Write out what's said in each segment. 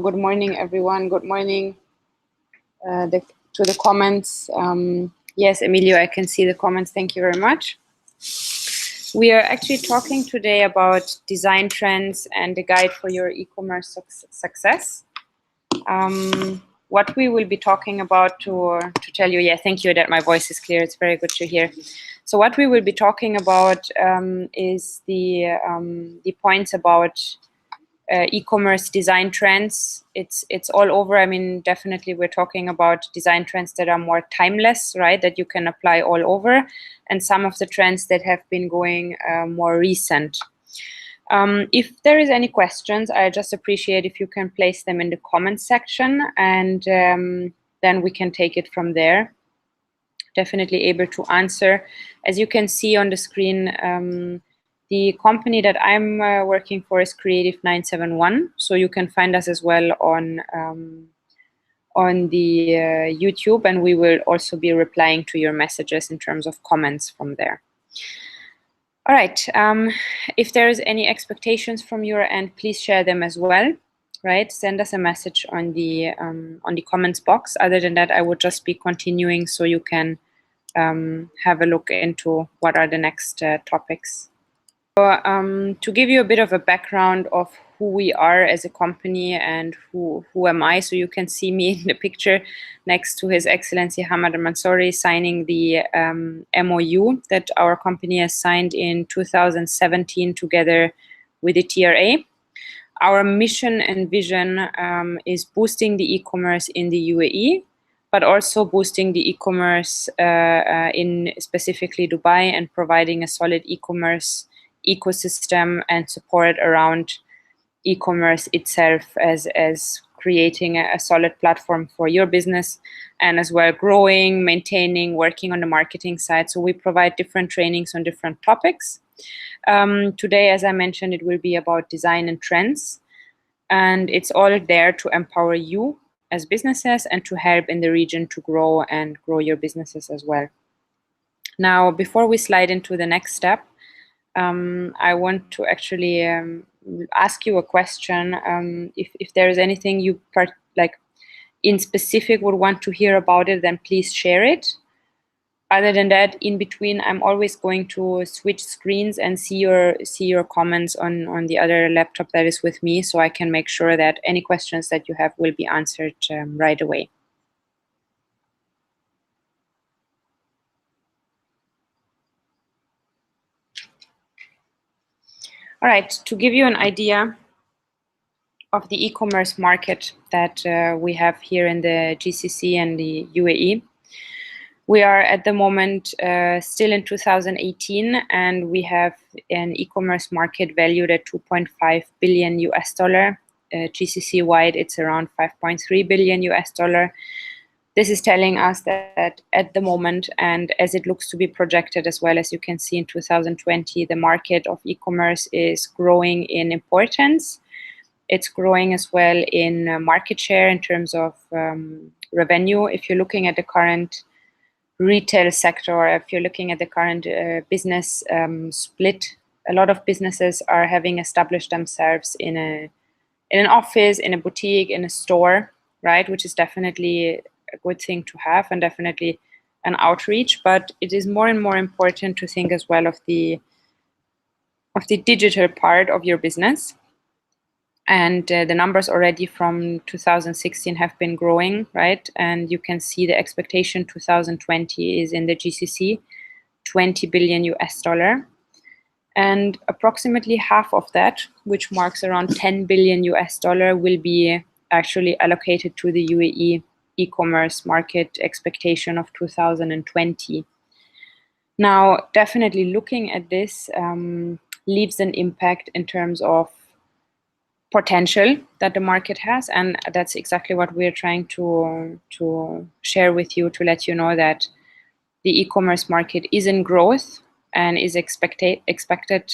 Good morning, everyone. Good morning to the comments. Yes, Emilio, I can see the comments. Thank you very much. We are actually talking today about design trends and the guide for your e-commerce success. What we will be talking about to tell you, thank you that my voice is clear. It's very good to hear. So what we will be talking about is the points about e-commerce design trends. It's all over. I mean, definitely we're talking about design trends that are more timeless, right? That you can apply all over, and some of the trends that have been going more recent. If there is any questions, I just appreciate if you can place them in the comments section, and then we can take it from there. Definitely able to answer. As you can see on the screen, the company that I'm working for is Creative 971, so you can find us as well on the YouTube, and we will also be replying to your messages in terms of comments from there. All right, if there's any expectations from your end, please share them as well, right? Send us a message on the comments box. Other than that, I would just be continuing so you can have a look into what are the next topics. So, to give you a bit of a background of who we are as a company and who am I, so you can see me in the picture next to His Excellency Hamad Mansouri signing the MOU that our company has signed in 2017 together with the TRA. Our mission and vision is boosting the e-commerce in the UAE, but also boosting the e-commerce in specifically Dubai and providing a solid e-commerce ecosystem and support around e-commerce itself as creating a solid platform for your business, and as well growing, maintaining, working on the marketing side. So we provide different trainings on different topics. Today, as I mentioned, it will be about design and trends, and it's all there to empower you as businesses and to help in the region to grow and grow your businesses as well. Now, before we slide into the next step, I want to actually ask you a question. If there is anything you in specific would want to hear about it, then please share it. Other than that, in between, I'm always going to switch screens and see your comments on the other laptop that is with me, so I can make sure that any questions that you have will be answered right away. All right, to give you an idea of the e-commerce market that we have here in the GCC and the UAE, we are at the moment still in 2018, and we have an e-commerce market valued at $2.5 billion US dollar. GCC wide, it's around $5.3 billion US dollar. This is telling us that at the moment, and as it looks to be projected as well, as you can see in 2020, the market of e-commerce is growing in importance. It's growing as well in market share in terms of revenue. If you're looking at the current retail sector, or if you're looking at the current business split, a lot of businesses are having established themselves in an office, in a boutique, in a store, right? Which is definitely a good thing to have, and definitely an outreach. But it is more and more important to think as well of the digital part of your business. And the numbers already from 2016 have been growing, right? And you can see the expectation 2020 is in the GCC, $20 billion US dollar. And approximately half of that, which marks around $10 billion US dollar, will be actually allocated to the UAE e-commerce market expectation of 2020. Now, definitely looking at this leaves an impact in terms of potential that the market has, and that's exactly what we're trying to share with you, to let you know that the e-commerce market is in growth and is expected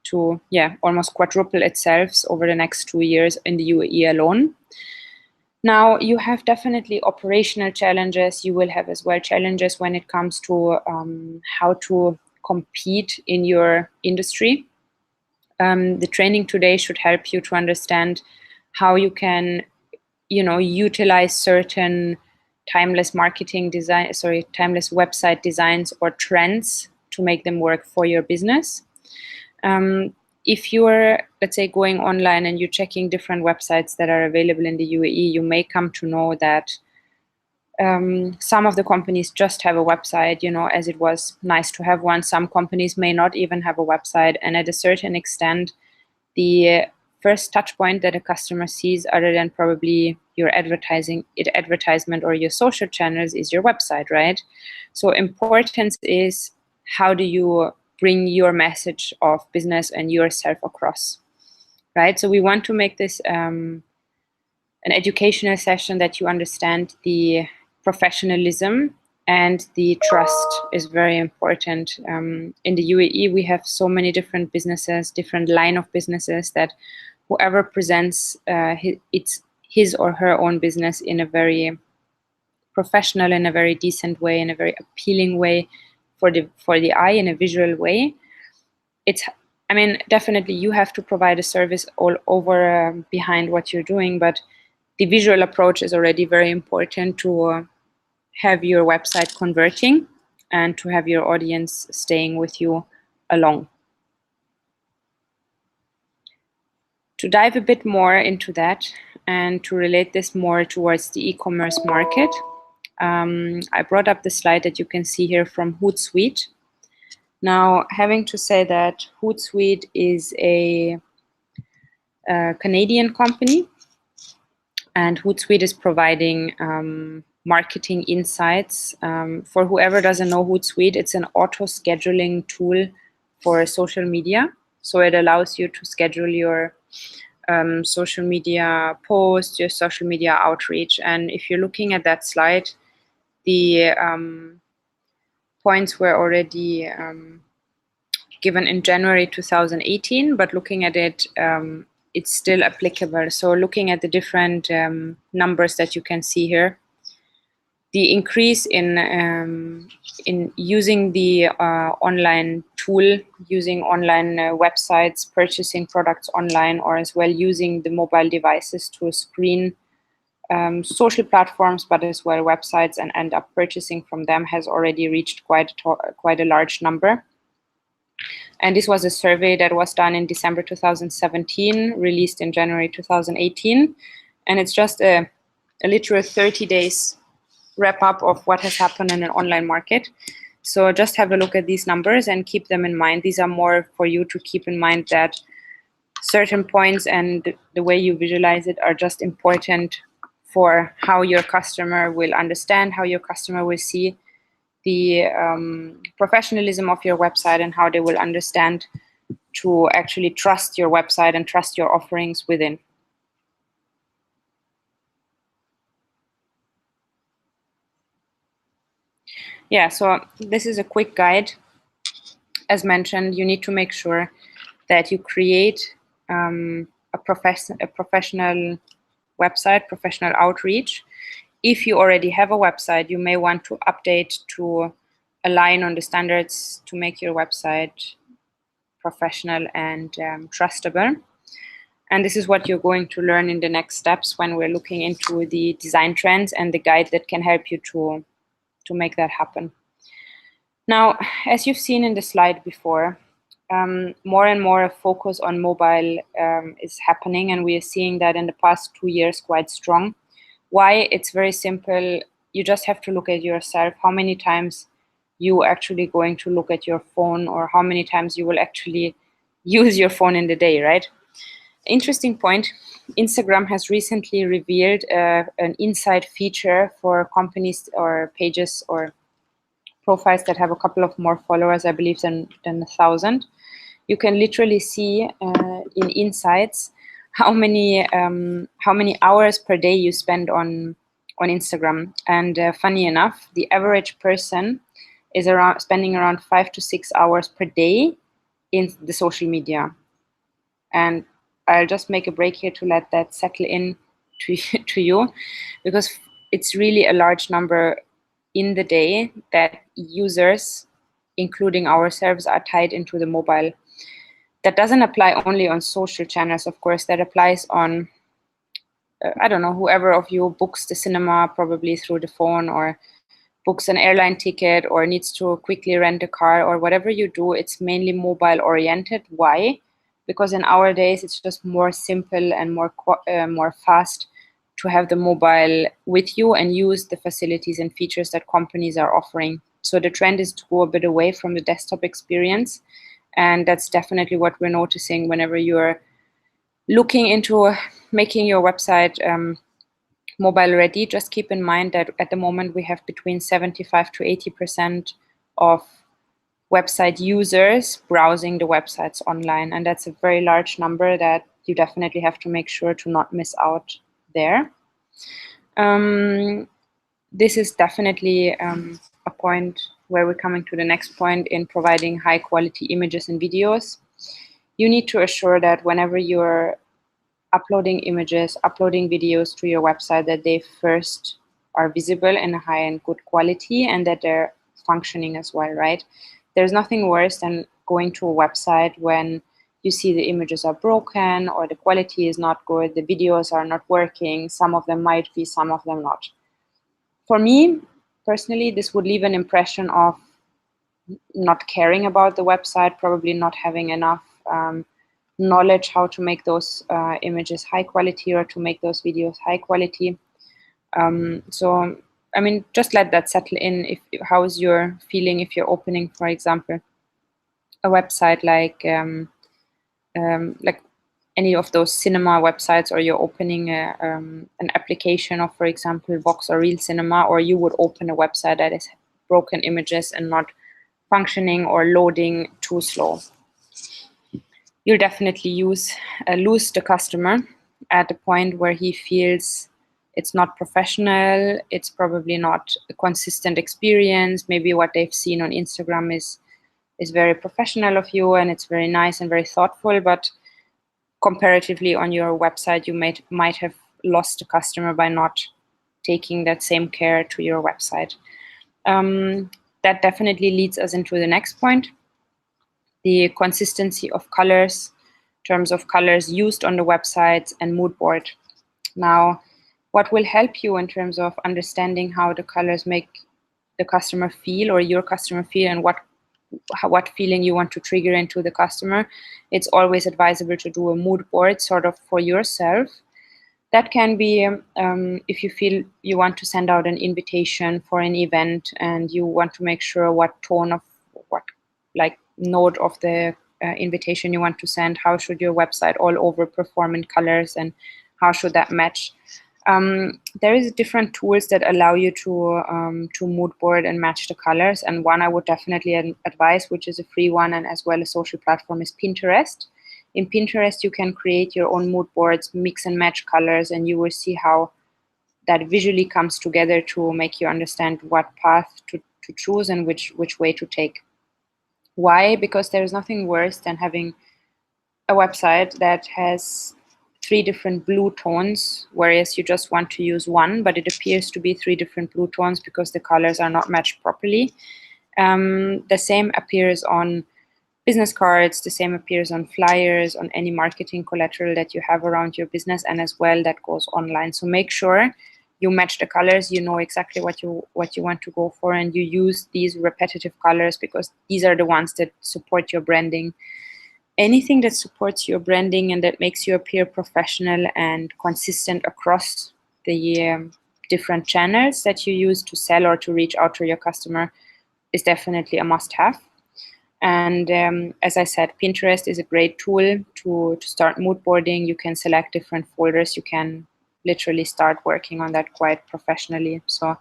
to almost quadruple itself over the next 2 years in the UAE alone. Now, you have definitely operational challenges. You will have as well challenges when it comes to how to compete in your industry. The training today should help you to understand how you can, utilize certain timeless timeless website designs or trends to make them work for your business. If you're, let's say, going online and you're checking different websites that are available in the UAE, you may come to know that some of the companies just have a website, as it was nice to have one. Some companies may not even have a website. And at a certain extent, the first touch point that a customer sees, other than probably your advertisement or your social channels, is your website, right? So importance is, how do you bring your message of business and yourself across, right? So we want to make this an educational session that you understand the professionalism and the trust is very important. In the UAE, we have so many different businesses, different line of businesses, that whoever presents his or her own business in a very professional, in a very decent way, in a very appealing way for the eye, in a visual way, definitely you have to provide a service all over behind what you're doing, but the visual approach is already very important to have your website converting and to have your audience staying with you along. To dive a bit more into that and to relate this more towards the e-commerce market, I brought up the slide that you can see here from Hootsuite. Now, having to say that Hootsuite is a Canadian company, and Hootsuite is providing marketing insights. For whoever doesn't know Hootsuite, it's an auto-scheduling tool for social media. So it allows you to schedule your social media posts, your social media outreach. And if you're looking at that slide, the points were already given in January 2018, but looking at it, it's still applicable. So looking at the different numbers that you can see here, the increase in using the online tool, using online websites, purchasing products online, or as well using the mobile devices to screen social platforms, but as well websites, and end up purchasing from them, has already reached quite a large number. And this was a survey that was done in December 2017, released in January 2018. And it's just a literal 30 days wrap up of what has happened in an online market. So just have a look at these numbers and keep them in mind. These are more for you to keep in mind, that certain points and the way you visualize it are just important for how your customer will understand, how your customer will see the professionalism of your website, and how they will understand to actually trust your website and trust your offerings within. Yeah, so this is a quick guide. As mentioned, you need to make sure that you create a professional website, professional outreach. If you already have a website, you may want to update to align on the standards to make your website professional and trustable. And this is what you're going to learn in the next steps when we're looking into the design trends and the guide that can help you to make that happen. Now, as you've seen in the slide before, more and more a focus on mobile is happening, and we are seeing that in the past 2 years quite strong. Why? It's very simple. You just have to look at yourself, how many times you actually going to look at your phone, or how many times you will actually use your phone in the day, right? Interesting point. Instagram has recently revealed an insight feature for companies or pages or profiles that have a couple of more followers, I believe, than 1,000. You can literally see in insights how many hours per day you spend on Instagram. And funny enough, the average person is spending around 5 to 6 hours per day in the social media. And I'll just make a break here to let that settle in to you, because it's really a large number in the day that users, including ourselves, are tied into the mobile. That doesn't apply only on social channels, of course. That applies on I don't know, whoever of you books the cinema probably through the phone, or books an airline ticket, or needs to quickly rent a car, or whatever you do, it's mainly mobile oriented. Why? Because in our days it's just more simple and more fast to have the mobile with you and use the facilities and features that companies are offering. So the trend is to go a bit away from the desktop experience, and that's definitely what we're noticing whenever you're looking into making your website mobile ready. Just keep in mind that at the moment we have between 75 to 80% of website users browsing the websites online, and that's a very large number that you definitely have to make sure to not miss out there. This is definitely a point where we're coming to the next point in providing high quality images and videos. You need to assure that whenever you're uploading images, uploading videos to your website, that they first are visible in a high and good quality, and that they're functioning as well, right? There's nothing worse than going to a website when you see the images are broken, or the quality is not good, the videos are not working, some of them might be, some of them not. For me, personally, this would leave an impression of not caring about the website, probably not having enough knowledge how to make those images high quality, or to make those videos high quality. So, I mean, just let that settle in. How is your feeling if you're opening, for example, a website like any of those cinema websites, or you're opening an application of, for example, Vox or Real Cinema, or you would open a website that is broken images and not functioning or loading too slow. You'll definitely lose the customer at the point where he feels it's not professional, it's probably not a consistent experience. Maybe what they've seen on Instagram is very professional of you, and it's very nice and very thoughtful, but comparatively on your website, you might have lost a customer by not taking that same care to your website. That definitely leads us into the next point, the consistency of colors, in terms of colors used on the websites and mood board. Now, what will help you in terms of understanding how the colors make the customer feel, or your customer feel, and what feeling you want to trigger into the customer, it's always advisable to do a mood board sort of for yourself. That can be if you feel you want to send out an invitation for an event, and you want to make sure what tone of what like note of the invitation you want to send, how should your website all over perform in colors, and how should that match. There is different tools that allow you to mood board and match the colors, and one I would definitely advise, which is a free one and as well a social platform, is Pinterest. In Pinterest, you can create your own mood boards, mix and match colors, and you will see how that visually comes together to make you understand what path to choose and which way to take. Why? Because there is nothing worse than having a website that has 3 different blue tones, whereas you just want to use one, but it appears to be 3 different blue tones because the colors are not matched properly. The same appears on business cards, the same appears on flyers, on any marketing collateral that you have around your business, and as well that goes online. So make sure you match the colors, you know exactly what you want to go for, and you use these repetitive colors because these are the ones that support your branding. Anything that supports your branding and that makes you appear professional and consistent across the different channels that you use to sell or to reach out to your customer is definitely a must-have. And as I said, Pinterest is a great tool to start mood boarding. You can select different folders. You can literally start working on that quite professionally. So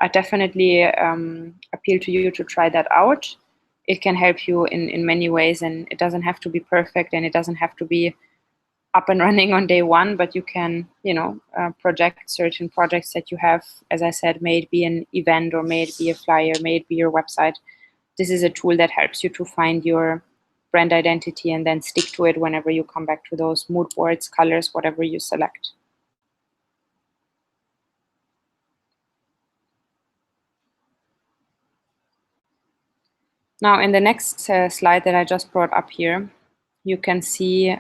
I definitely appeal to you to try that out. It can help you in many ways, and it doesn't have to be perfect, and it doesn't have to be up and running on day one, but you can, project certain projects that you have, as I said, may it be an event, or may it be a flyer, may it be your website. This is a tool that helps you to find your brand identity and then stick to it whenever you come back to those mood boards, colors, whatever you select. Now, in the next slide that I just brought up here, you can see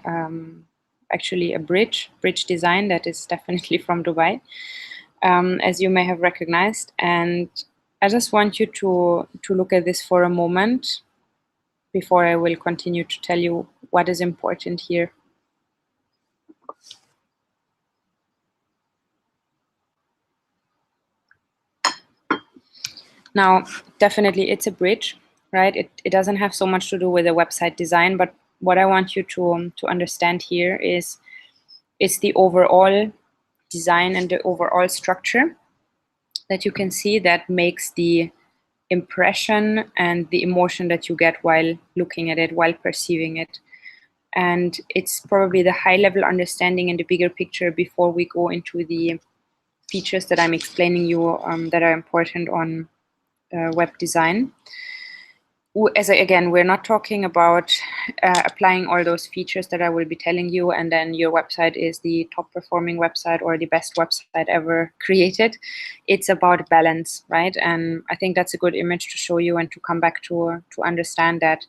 actually a bridge design that is definitely from Dubai, as you may have recognized. And I just want you to look at this for a moment before I will continue to tell you what is important here. Now, definitely it's a bridge, right? It doesn't have so much to do with the website design, but what I want you to understand here is it's the overall design and the overall structure that you can see that makes the impression and the emotion that you get while looking at it, while perceiving it. And it's probably the high level understanding in the bigger picture before we go into the features that I'm explaining you that are important on web design. Again, we're not talking about applying all those features that I will be telling you, and then your website is the top performing website or the best website ever created. It's about balance, right? And I think that's a good image to show you and to come back to understand that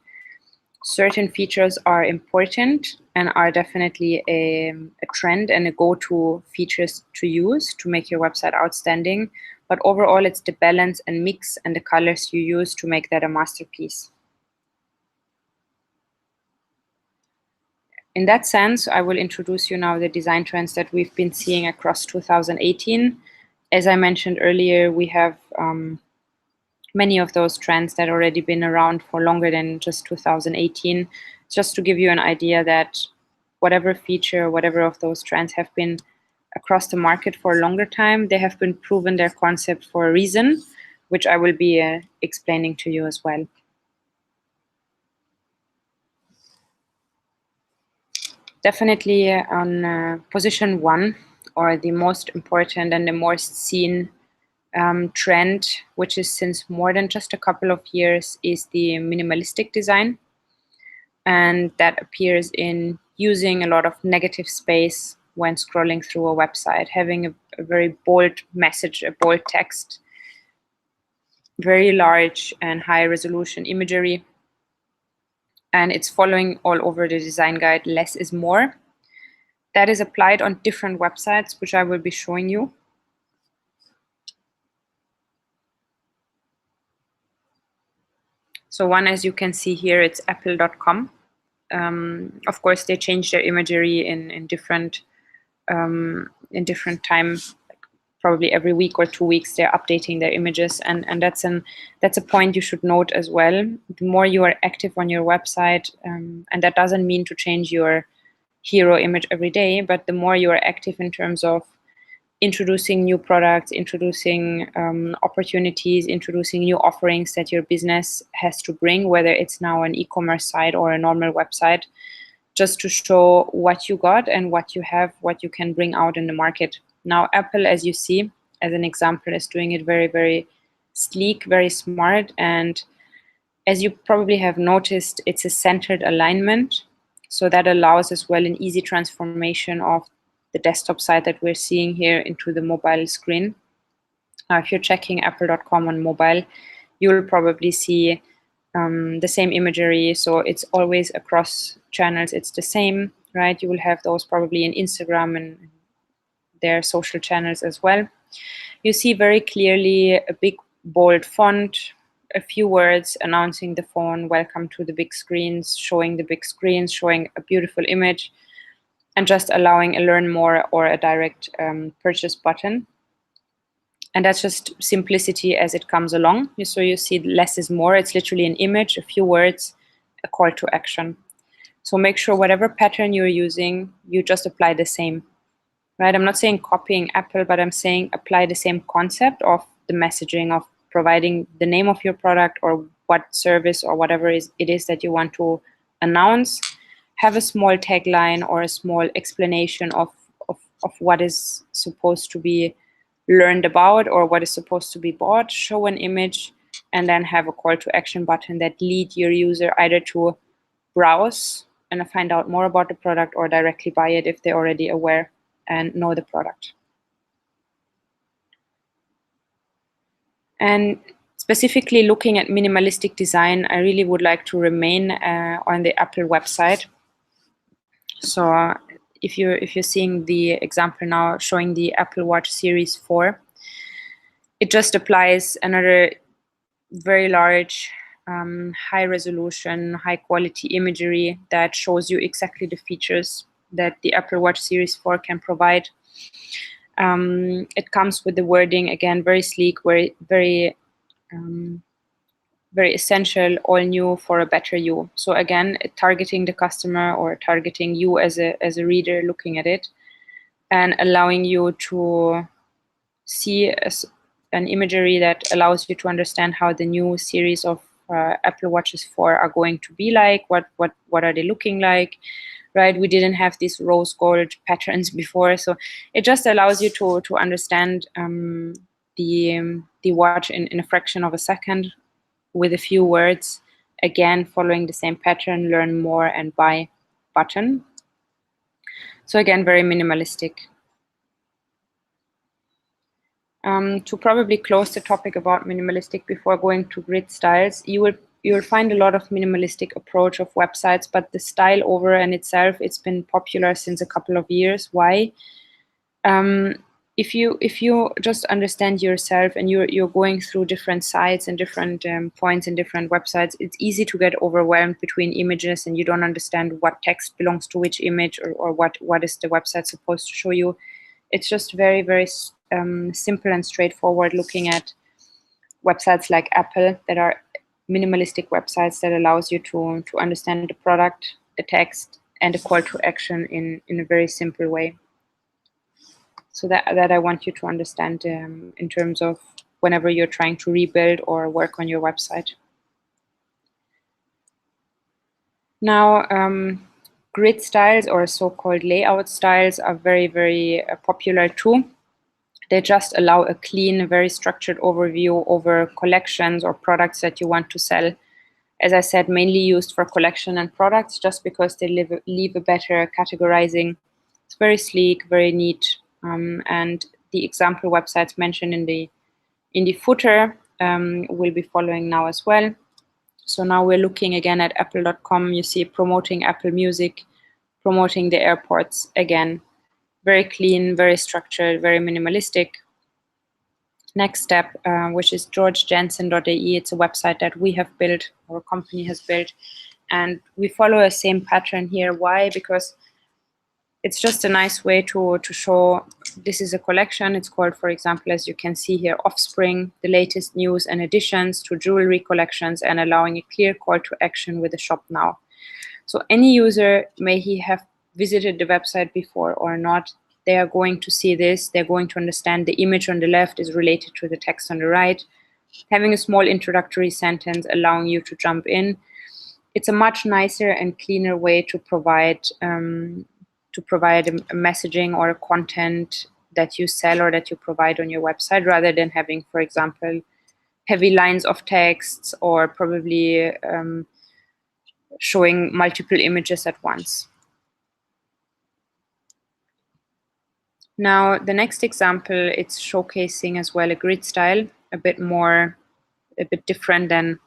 certain features are important and are definitely a trend and a go-to features to use to make your website outstanding. But overall, it's the balance and mix and the colors you use to make that a masterpiece. In that sense, I will introduce you now the design trends that we've been seeing across 2018. As I mentioned earlier, we have many of those trends that already been around for longer than just 2018. Just to give you an idea that whatever feature, whatever of those trends have been across the market for a longer time, they have been proven their concept for a reason, which I will be explaining to you as well. Definitely on position 1, or the most important and the most seen trend, which is since more than just a couple of years, is the minimalistic design. And that appears in using a lot of negative space when scrolling through a website, having a very bold message, a bold text, very large and high resolution imagery. And it's following all over the design guide, less is more. That is applied on different websites, which I will be showing you. So one, as you can see here, it's apple.com. Of course, they change their imagery in different times. Probably every week or 2 weeks, they're updating their images, and that's a point you should note as well. The more you are active on your website, and that doesn't mean to change your hero image every day, but the more you are active in terms of introducing new products, introducing opportunities, introducing new offerings that your business has to bring, whether it's now an e-commerce site or a normal website, just to show what you got and what you have, what you can bring out in the market. Now, Apple, as you see, as an example, is doing it very, very sleek, very smart. And as you probably have noticed, it's a centered alignment. So that allows as well an easy transformation of the desktop site that we're seeing here into the mobile screen. If you're checking apple.com on mobile, you'll probably see the same imagery. So it's always across channels. It's the same, right? You will have those probably in Instagram and their social channels as well. You see very clearly a big bold font, a few words announcing the phone, welcome to the big screens, showing the big screens, showing a beautiful image, and just allowing a learn more or a direct purchase button. And that's just simplicity as it comes along. So you see less is more. It's literally an image, a few words, a call to action. So make sure whatever pattern you're using, you just apply the same, right? I'm not saying copying Apple, but I'm saying apply the same concept of the messaging, of providing the name of your product or what service or whatever it is that you want to announce. Have a small tagline or a small explanation of what is supposed to be learned about or what is supposed to be bought. Show an image and then have a call to action button that lead your user either to browse and find out more about the product or directly buy it if they're already aware and know the product. And specifically looking at minimalistic design, I really would like to remain on the Apple website. So if you're seeing the example now showing the Apple Watch Series 4, it just applies another very large, high resolution, high quality imagery that shows you exactly the features that the Apple Watch Series 4 can provide. It comes with the wording, again, very sleek, very essential, all new for a better you. So again, targeting the customer or targeting you as a reader looking at it, and allowing you to see an imagery that allows you to understand how the new series of Apple Watches 4 are going to be like. What are they looking like? Right, we didn't have these rose gold patterns before, so it just allows you to understand the watch in a fraction of a second with a few words. Again, following the same pattern, learn more and buy button. So again, very minimalistic. To probably close the topic about minimalistic before going to grid styles, you will find a lot of minimalistic approach of websites, but the style over and itself, it's been popular since a couple of years. Why? If you just understand yourself and you're going through different sites and different points in different websites, it's easy to get overwhelmed between images and you don't understand what text belongs to which image or what is the website supposed to show you. It's just very, very simple and straightforward looking at websites like Apple that are minimalistic websites that allows you to understand the product, the text, and the call to action in a very simple way. So that I want you to understand in terms of whenever you're trying to rebuild or work on your website. Now, grid styles or so-called layout styles are very, very popular too. They just allow a clean, very structured overview over collections or products that you want to sell. As I said, mainly used for collection and products just because they leave a better categorizing. It's very sleek, very neat, and the example websites mentioned in the footer will be following now as well. So now we're looking again at apple.com. You see promoting Apple Music, promoting the airports again. Very clean, very structured, very minimalistic. Next step, which is georgejensen.de. It's a website that we have built, our company has built, and we follow a same pattern here. Why? Because it's just a nice way to show this is a collection. It's called, for example, as you can see here, Offspring, the latest news and additions to jewelry collections, and allowing a clear call to action with the shop now. So any user, may he have visited the website before or not, they are going to see this. They're going to understand the image on the left is related to the text on the right. Having a small introductory sentence allowing you to jump in. It's a much nicer and cleaner way to provide a messaging or a content that you sell or that you provide on your website, rather than having, for example, heavy lines of texts or probably showing multiple images at once. Now, the next example, it's showcasing as well a grid style, a bit different than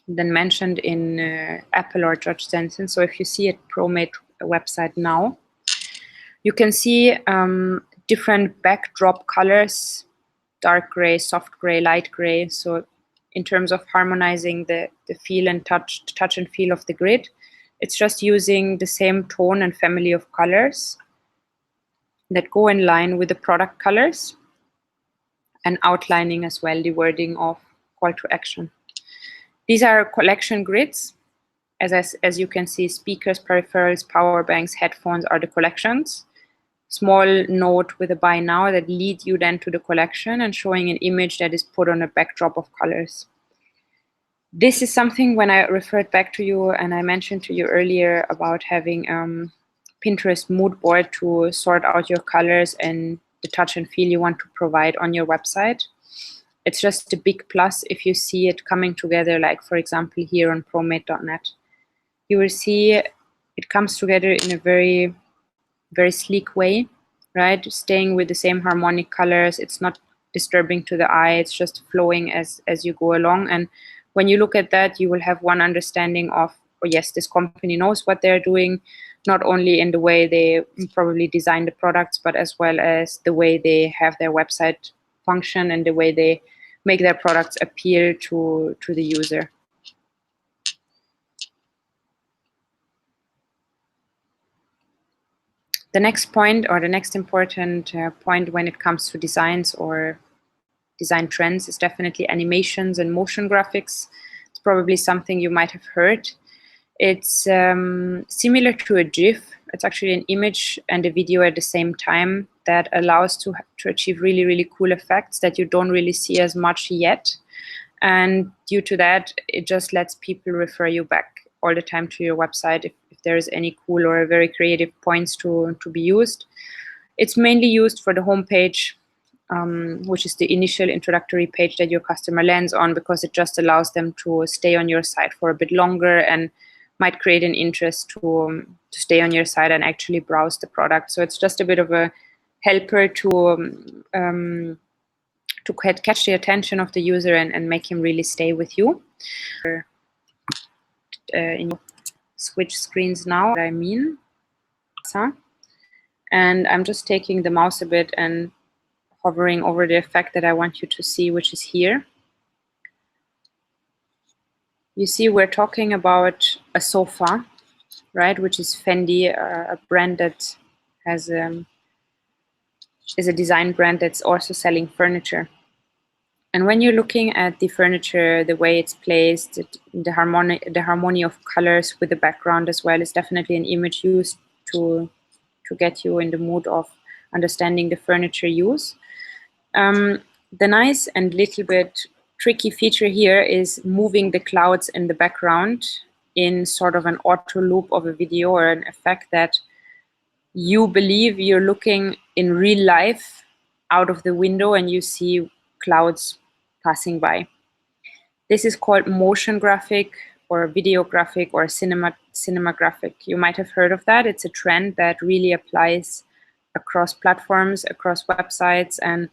mentioned in Apple or George Jensen. So if you see a ProMate website now, you can see different backdrop colors, dark gray, soft gray, light gray. So in terms of harmonizing the feel and touch and feel of the grid, it's just using the same tone and family of colors that go in line with the product colors and outlining as well the wording of call to action. These are collection grids. As you can see, speakers, peripherals, power banks, headphones are the collections. Small note with a buy now that lead you then to the collection and showing an image that is put on a backdrop of colors. This is something when I referred back to you and I mentioned to you earlier about having Pinterest mood board to sort out your colors and the touch and feel you want to provide on your website. It's just a big plus if you see it coming together, like for example here on promate.net. You will see it comes together in a very, very sleek way, right? Staying with the same harmonic colors. It's not disturbing to the eye. It's just flowing as you go along. And when you look at that, you will have one understanding of, oh yes, this company knows what they're doing. not only in the way they probably design the products, but as well as the way they have their website function and the way they make their products appeal to the user. The next point, or the next important point when it comes to designs or design trends, is definitely animations and motion graphics. It's probably something you might have heard. It's similar to a GIF. It's actually an image and a video at the same time that allows to achieve really, really cool effects that you don't really see as much yet. And due to that, it just lets people refer you back all the time to your website if there's any cool or very creative points to be used. It's mainly used for the homepage, which is the initial introductory page that your customer lands on, because it just allows them to stay on your site for a bit longer and might create an interest to stay on your site and actually browse the product. So it's just a bit of a helper to catch the attention of the user and make him really stay with you. Switch screens now, what I mean. And I'm just taking the mouse a bit and hovering over the effect that I want you to see, which is here. You see, we're talking about a sofa, right, which is Fendi, a brand that has is a design brand that's also selling furniture. And when you're looking at the furniture, the way it's placed, the harmony of colors with the background as well is definitely an image used to get you in the mood of understanding the furniture use. The nice and little bit tricky feature here is moving the clouds in the background in sort of an auto loop of a video or an effect that you believe you're looking in real life out of the window and you see clouds passing by. This is called motion graphic or video graphic or cinema graphic. You might have heard of that. It's a trend that really applies across platforms, across websites, and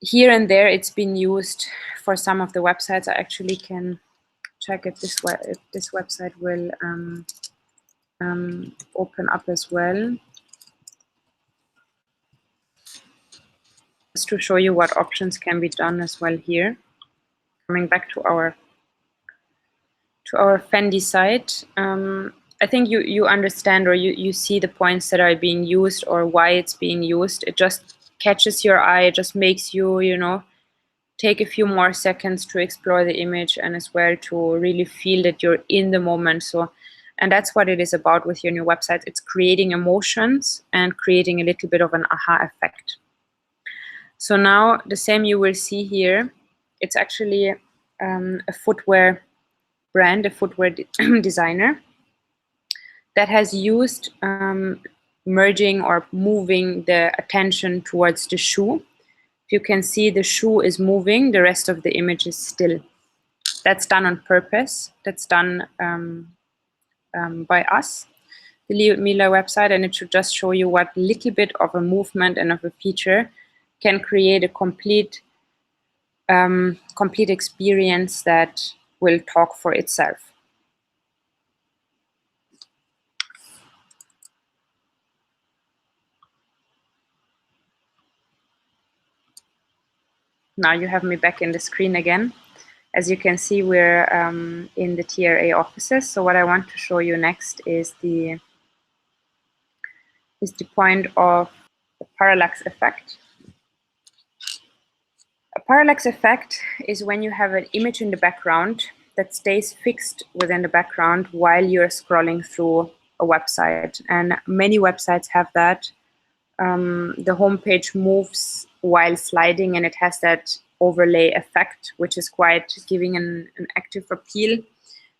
here and there it's been used for some of the websites. I actually can check if this website will open up as well, just to show you what options can be done as well here. Coming back to our Fendi site, I think you understand, or you see the points that are being used or why it's being used. It just catches your eye. It just makes you, take a few more seconds to explore the image and as well to really feel that you're in the moment. And that's what it is about with your new website. It's creating emotions and creating a little bit of an aha effect. So now the same you will see here. It's actually a footwear brand, a footwear designer that has used merging or moving the attention towards the shoe. If you can see, the shoe is moving, the rest of the image is still. That's done on purpose. That's done by us, the Mila website, and it should just show you what little bit of a movement and of a feature can create a complete experience that will talk for itself. Now you have me back in the screen again. As you can see, we're in the TRA offices. So what I want to show you next is the point of the parallax effect. A parallax effect is when you have an image in the background that stays fixed within the background while you're scrolling through a website. And many websites have that. The homepage moves while sliding, and it has that overlay effect, which is quite giving an active appeal.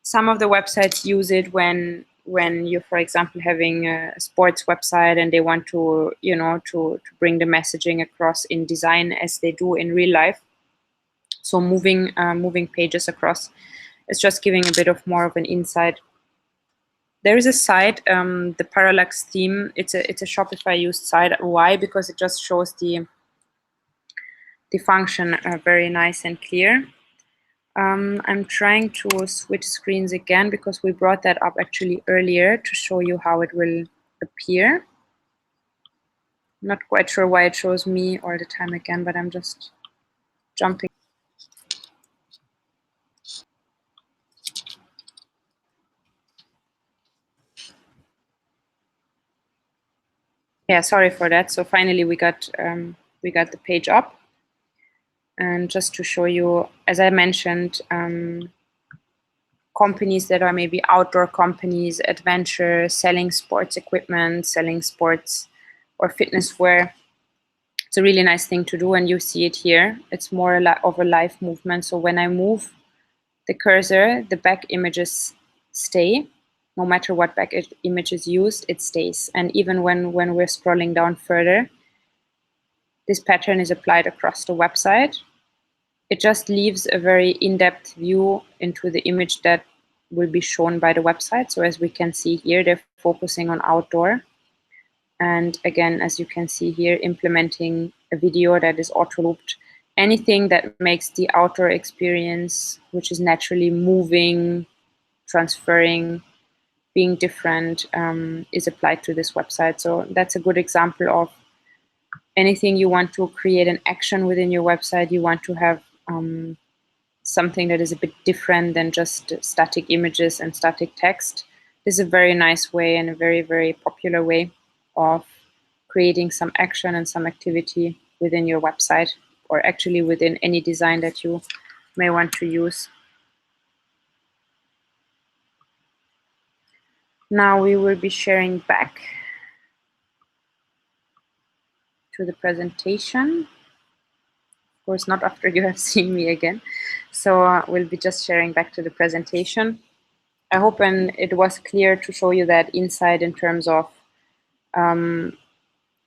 Some of the websites use it when you're, for example, having a sports website and they want to, to bring the messaging across in design as they do in real life. So moving pages across is just giving a bit of more of an insight. There is a site, the Parallax theme. It's a Shopify used site. Why? Because it just shows the function very nice and clear. I'm trying to switch screens again because we brought that up actually earlier to show you how it will appear. Not quite sure why it shows me all the time again, but I'm just jumping. Yeah, sorry for that. So finally we got the page up. And just to show you, as I mentioned, companies that are maybe outdoor companies, adventure, selling sports equipment, selling sports or fitness wear. It's a really nice thing to do, and you see it here. It's more of a live movement. So when I move the cursor, the back images stay. No matter what back image is used, it stays. And even when we're scrolling down further, this pattern is applied across the website. It just leaves a very in-depth view into the image that will be shown by the website. So as we can see here, they're focusing on outdoor. And again, as you can see here, implementing a video that is auto-looped. Anything that makes the outdoor experience, which is naturally moving, transferring, being different, is applied to this website. So that's a good example of anything you want to create an action within your website. You want to have something that is a bit different than just static images and static text. This is a very nice way and a very, very popular way of creating some action and some activity within your website, or actually within any design that you may want to use. Now we will be sharing back to the presentation. Of course, not after you have seen me again. So we'll be just sharing back to the presentation. I hope it was clear to show you that insight in terms of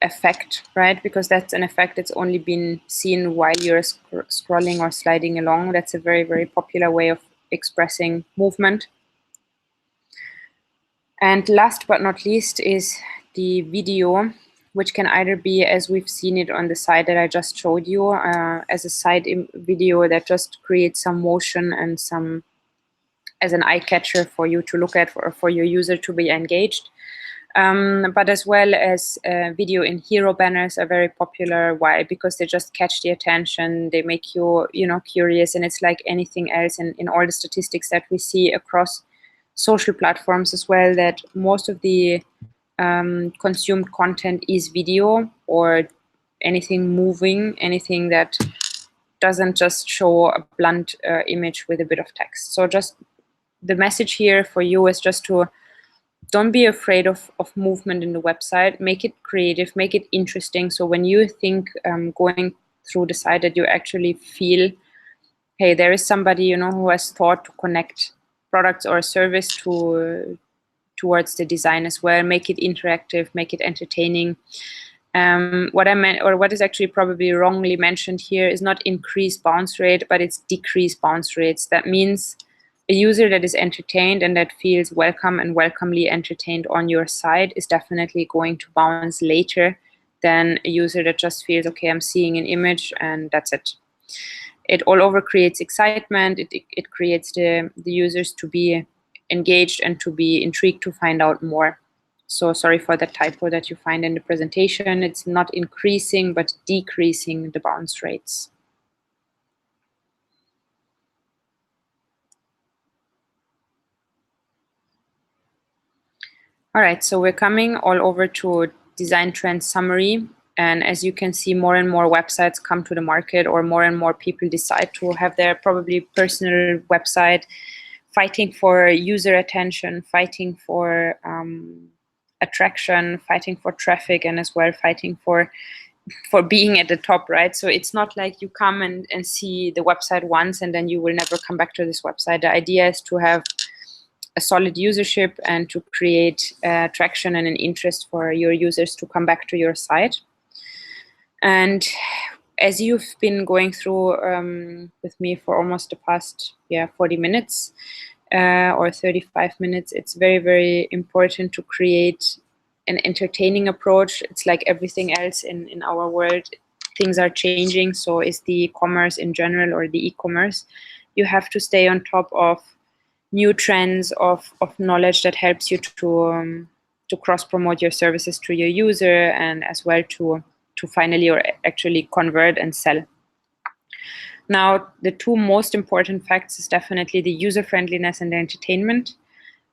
effect, right? Because that's an effect that's only been seen while you're scrolling or sliding along. That's a very, very popular way of expressing movement. And last but not least is the video, which can either be, as we've seen it on the side that I just showed you, as a side video that just creates some motion and some as an eye catcher for you to look at, for your user to be engaged. But as well as video in hero banners are very popular. Why? Because they just catch the attention, they make you, curious, and it's like anything else in all the statistics that we see across social platforms as well, that most of the consumed content is video or anything moving, anything that doesn't just show a blunt image with a bit of text. So just the message here for you is just to don't be afraid of movement in the website. Make it creative, make it interesting. So when you think going through the site, that you actually feel, hey, there is somebody who has thought to connect products or a service towards the design as well. Make it interactive, make it entertaining. What I meant, or what is actually probably wrongly mentioned here, is not increase bounce rate, but it's decrease bounce rates. That means a user that is entertained and that feels welcome and welcomely entertained on your site is definitely going to bounce later than a user that just feels, okay, I'm seeing an image and that's it. It all over creates excitement. It creates the users to be engaged and to be intrigued to find out more. So sorry for the typo that you find in the presentation. It's not increasing, but decreasing the bounce rates. All right, so we're coming all over to design trend summary. And as you can see, more and more websites come to the market, or more and more people decide to have their probably personal website, fighting for user attention, fighting for attraction, fighting for traffic, and as well fighting for being at the top, right? So it's not like you come and see the website once and then you will never come back to this website. The idea is to have a solid usership and to create traction and an interest for your users to come back to your site. And as you've been going through with me for almost the past 40 minutes or 35 minutes, it's very, very important to create an entertaining approach. It's like everything else in our world. Things are changing, so is the commerce in general, or the e-commerce. You have to stay on top of new trends, of knowledge that helps you to cross promote your services to your user, and as well to finally or actually convert and sell. Now, the two most important facts is definitely the user friendliness and the entertainment.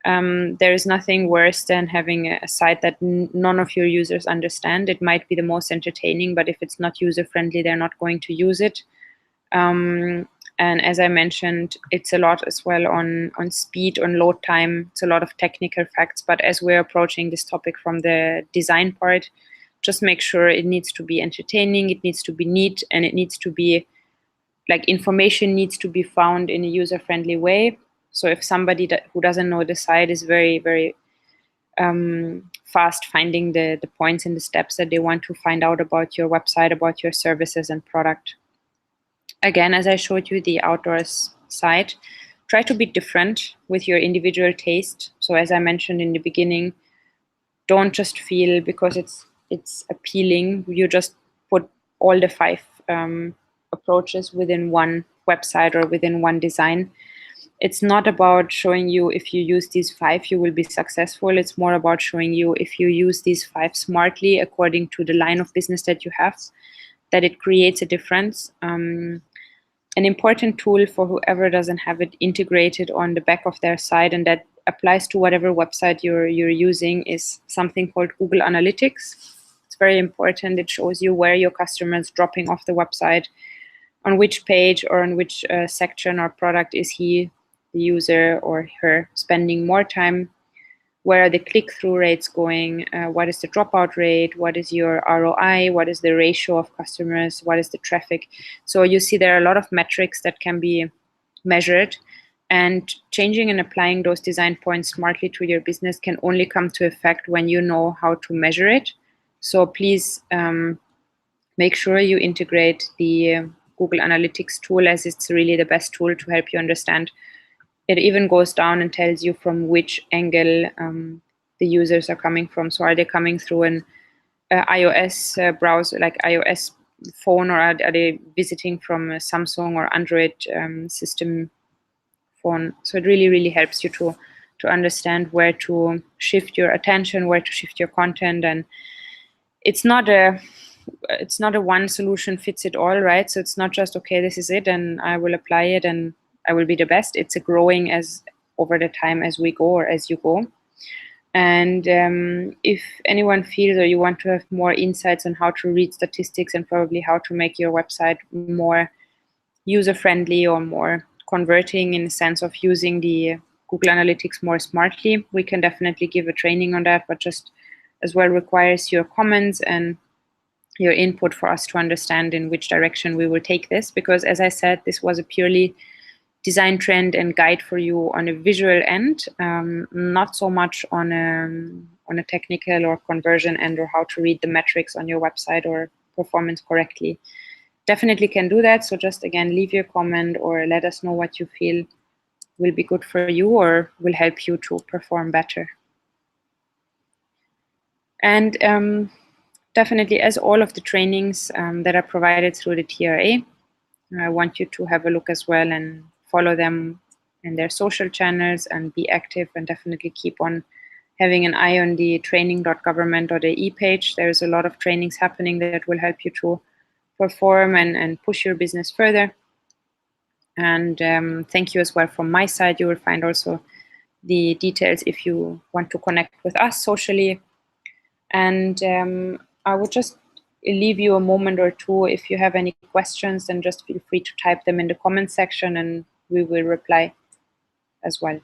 There is nothing worse than having a site that none of your users understand. It might be the most entertaining, but if it's not user friendly, they're not going to use it. And as I mentioned, it's a lot as well on speed, on load time. It's a lot of technical facts. But as we're approaching this topic from the design part, just make sure it needs to be entertaining, it needs to be neat, and it needs to be like information needs to be found in a user-friendly way. So if somebody who doesn't know the site is very, very fast finding the points and the steps that they want to find out about your website, about your services and product. Again, as I showed you the outdoors site, try to be different with your individual taste. So as I mentioned in the beginning, don't just feel because it's appealing, you just put all the 5 approaches within one website or within one design. It's not about showing you if you use these 5, you will be successful. It's more about showing you if you use these 5 smartly according to the line of business that you have, that it creates a difference. An important tool for whoever doesn't have it integrated on the back of their site, and that applies to whatever website you're using, is something called Google Analytics. It's very important. It shows you where your customer is dropping off the website, on which page or on which section or product is he, the user or her, spending more time, where are the click-through rates going, what is the dropout rate, what is your ROI, what is the ratio of customers, what is the traffic. So you see there are a lot of metrics that can be measured, and changing and applying those design points smartly to your business can only come to effect when you know how to measure it. So please make sure you integrate the Google Analytics tool, as it's really the best tool to help you understand. It even goes down and tells you from which angle the users are coming from. So are they coming through an iOS browser, like iOS phone, or are they visiting from a Samsung or Android system phone? So it really, really helps you to understand where to shift your attention, where to shift your content. And it's not a one solution fits it all, right? So it's not just, okay, this is it and I will apply it and I will be the best. It's a growing as over the time as we go, or as you go. And if anyone feels, or you want to have more insights on how to read statistics and probably how to make your website more user-friendly or more converting in the sense of using the Google Analytics more smartly, we can definitely give a training on that, but just as well requires your comments and your input for us to understand in which direction we will take this. Because as I said, this was a purely design trend and guide for you on a visual end, not so much on a technical or conversion end, or how to read the metrics on your website or performance correctly. Definitely can do that. So just again, leave your comment or let us know what you feel will be good for you or will help you to perform better. And definitely, as all of the trainings that are provided through the TRA, I want you to have a look as well and follow them in their social channels and be active, and definitely keep on having an eye on the training.government.de page. There's a lot of trainings happening that will help you to perform and push your business further. And thank you as well from my side. You will find also the details if you want to connect with us socially. And I would just leave you a moment or two. If you have any questions, then just feel free to type them in the comment section and we will reply as well.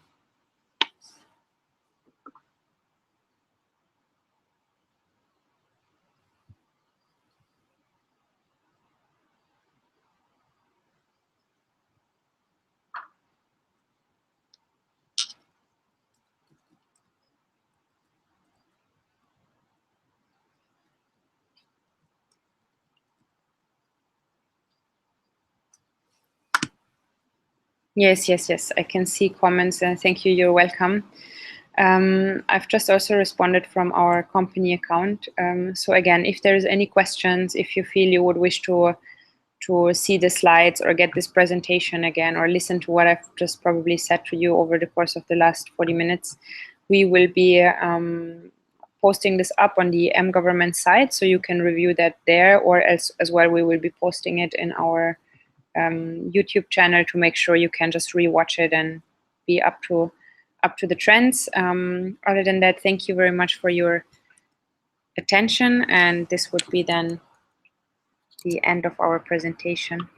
Yes. I can see comments, and thank you. You're welcome. I've just also responded from our company account. So again, if there's any questions, if you feel you would wish to to see the slides or get this presentation again or listen to what I've just probably said to you over the course of the last 40 minutes, we will be posting this up on the mGovernment site, so you can review that there, or as well we will be posting it in our YouTube channel to make sure you can just rewatch it and be up to the trends. Other than that, thank you very much for your attention, and this would be then the end of our presentation.